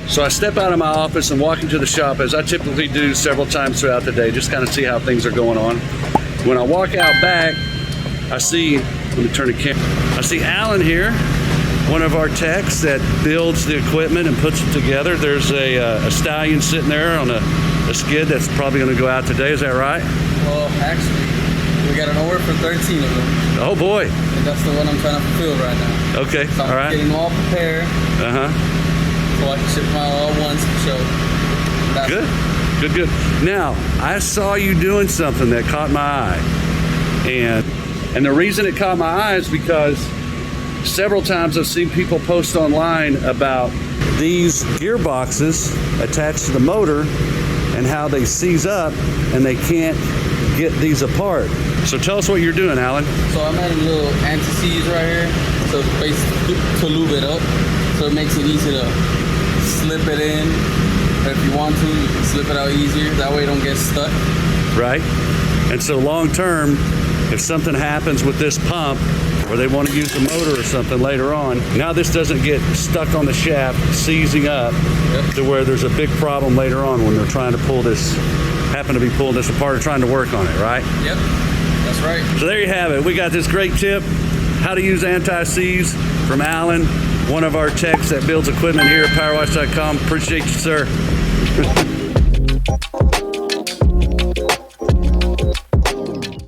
So I step out of my office and walk into the shop, as I typically do several times throughout the day, just kind of see how things are going on. When I walk out back, I see, let me turn the camera. I see Alan here, one of our techs that builds the equipment and puts it together. There's a stallion sitting there on a skid that's probably going to go out today. Is that right? Well, actually, we got an order for 13 of them. Oh boy. And that's the one I'm trying to fulfill right now. Okay, So I'm all right. getting them all prepared. So I can ship them out all at once. So Good. Now, I saw you doing something that caught my eye. And the reason it caught my eye is because several times I've seen people post online about these gearboxes attached to the motor and how they seize up and they can't get these apart. So tell us what you're doing, Alan. So I'm adding little anti-seize right here. So basically to lube it up. So it makes it easy to slip it in. Or if you want to, you can slip it out easier. That way it don't get stuck. Right. And so long term, if something happens with this pump, or they want to use the motor or something later on, now this doesn't get stuck on the shaft, seizing up to where there's a big problem later on when they're trying to pull this, happen to be pulling this apart or trying to work on it, right? Yep, that's right. So there you have it. We got this great tip, how to use anti-seize from Alan, one of our techs that builds equipment here at Powerwash.com. Appreciate you, sir.